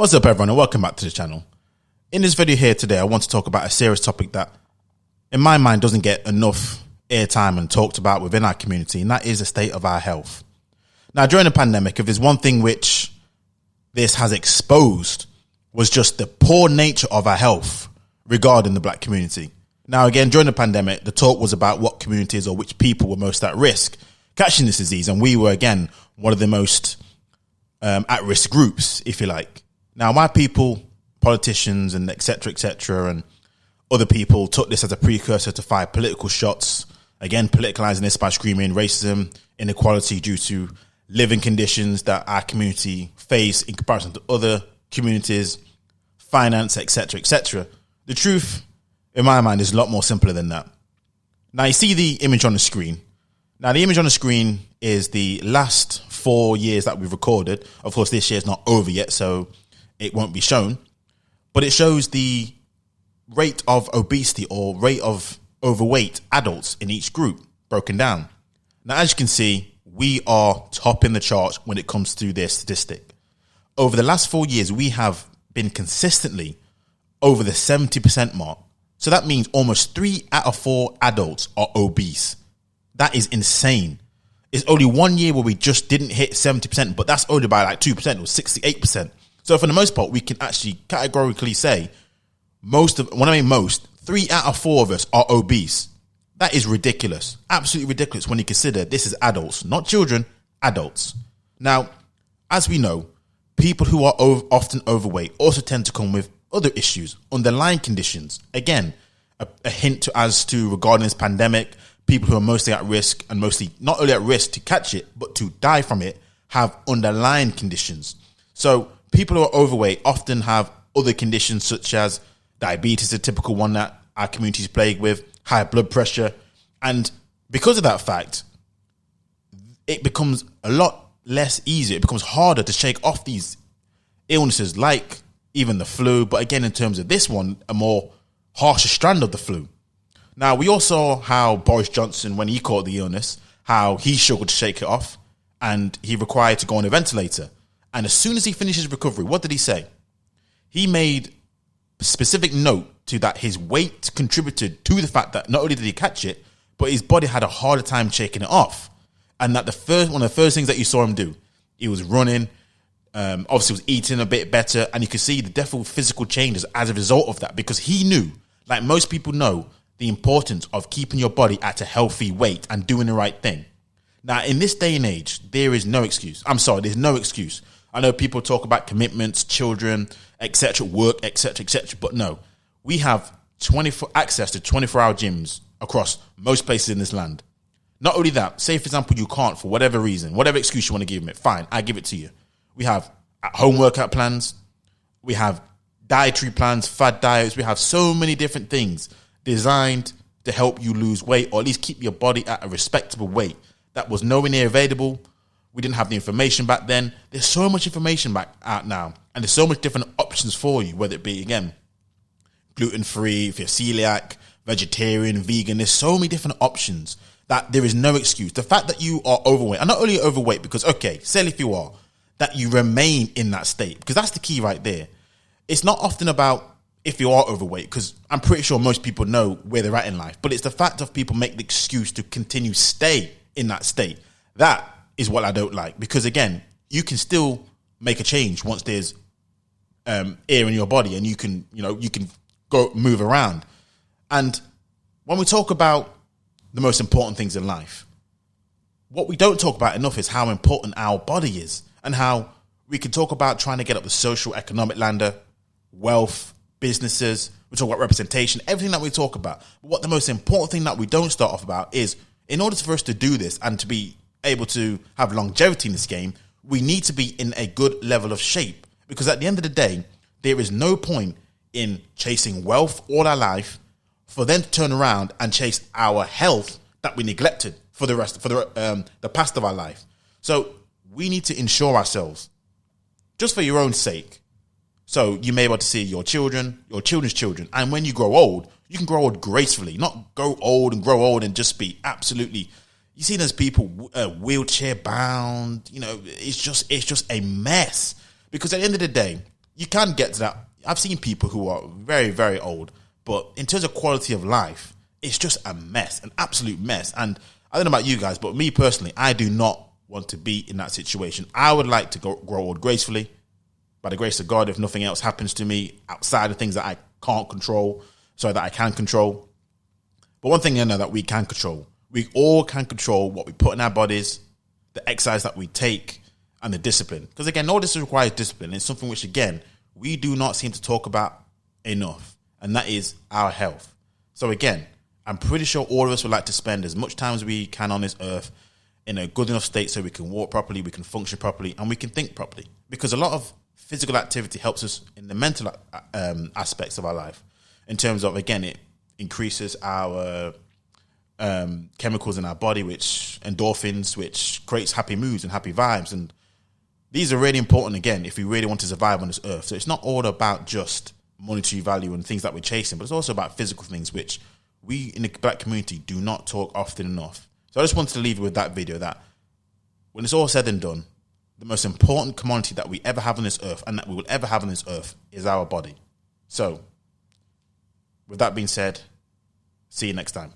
What's up, everyone, and welcome back to the channel. In this video here today, I want to talk about a serious topic that, in my mind, doesn't get enough airtime and talked about within our community, and that is the state of our health. Now, during the pandemic, if there's one thing which this has exposed, was just the poor nature of our health regarding the black community. Now, again, during the pandemic, the talk was about what communities or which people were most at risk catching this disease, and we were, again, one of the most at-risk groups, if you like. Now, why people, politicians and et cetera, and other people took this as a precursor to fire political shots, again, politicalizing this by screaming racism, inequality due to living conditions that our community face in comparison to other communities, finance, et cetera. The truth, in my mind, is a lot more simpler than that. Now, you see the image on the screen. Now, the image on the screen is the last 4 years that we've recorded. Of course, this year's not over yet, so it won't be shown. But it shows the rate of obesity or rate of overweight adults in each group broken down. Now, as you can see, we are topping the charts when it comes to this statistic. Over the last 4 years, we have been consistently over the 70% mark. So that means almost 3 out of 4 adults are obese. That is insane. It's only 1 year where we just didn't hit 70%, but that's only by like 2% or 68%. So for the most part, we can actually categorically say most, 3 out of 4 of us are obese. That is ridiculous. Absolutely ridiculous when you consider this is adults, not children, adults. Now, as we know, people who are often overweight also tend to come with other issues, underlying conditions. Again, a hint as to regarding this pandemic, people who are mostly at risk and mostly not only at risk to catch it, but to die from it, have underlying conditions. So people who are overweight often have other conditions such as diabetes, a typical one that our community is plagued with, high blood pressure. And because of that fact, it becomes a lot less easier. It becomes harder to shake off these illnesses like even the flu. But again, in terms of this one, a more harsher strand of the flu. Now, we all saw how Boris Johnson, when he caught the illness, how he struggled to shake it off and he required to go on a ventilator. And as soon as he finished his recovery, what did he say? He made specific note to that his weight contributed to the fact that not only did he catch it, but his body had a harder time shaking it off. And that one of the first things that you saw him do, he was running, obviously was eating a bit better, and you could see the definite physical changes as a result of that, because he knew, like most people know, the importance of keeping your body at a healthy weight and doing the right thing. Now, in this day and age, there is no excuse. There's no excuse. I know people talk about commitments, children, etc., work, etc., but no, we have access to 24-hour gyms across most places in this land. Not only that, say, for example, you can't for whatever reason, whatever excuse you want to give me, fine, I give it to you. We have at-home workout plans. We have dietary plans, fad diets. We have so many different things designed to help you lose weight or at least keep your body at a respectable weight. That was nowhere near available. We didn't have the information back then. There's so much information out now, and there's so much different options for you, whether it be, again, gluten-free, if you're celiac, vegetarian, vegan. There's so many different options that there is no excuse. The fact that you are overweight, and not only overweight because, okay, say if you are, that you remain in that state, because that's the key right there. It's not often about if you are overweight, because I'm pretty sure most people know where they're at in life, but it's the fact of people make the excuse to continue stay in that state. That is what I don't like, because again, you can still make a change once there's air in your body, and you can go move around. And when we talk about the most important things in life, what we don't talk about enough is how important our body is, and how we can talk about trying to get up the social economic ladder, wealth, businesses, we talk about representation, everything that we talk about. But what the most important thing that we don't start off about is, in order for us to do this and to be able to have longevity in this game, we need to be in a good level of shape. Because at the end of the day, there is no point in chasing wealth all our life for then to turn around and chase our health that we neglected for the past of our life. So we need to ensure ourselves, just for your own sake. So you may be able to see your children, your children's children. And when you grow old, you can grow old gracefully, not grow old and just be absolutely, you see those people wheelchair bound, it's just a mess. Because at the end of the day, you can get to that. I've seen people who are very, very old, but in terms of quality of life, it's just a mess, an absolute mess. And I don't know about you guys, but me personally, I do not want to be in that situation. I would like to grow old gracefully, by the grace of God, if nothing else happens to me outside of things that I can't control, that I can control. But one thing I know that we can control, we all can control what we put in our bodies, the exercise that we take, and the discipline. Because again, all this requires discipline. It's something which, again, we do not seem to talk about enough, and that is our health. So again, I'm pretty sure all of us would like to spend as much time as we can on this earth in a good enough state so we can walk properly, we can function properly, and we can think properly. Because a lot of physical activity helps us in the mental aspects of our life. In terms of, again, it increases our chemicals in our body, which endorphins, which creates happy moods and happy vibes. And these are really important, again, if we really want to survive on this earth. So it's not all about just monetary value and things that we're chasing, but it's also about physical things, which we in the black community do not talk often enough. So I just wanted to leave you with that video, that when it's all said and done, the most important commodity that we ever have on this earth and that we will ever have on this earth is our body. So with that being said, see you next time.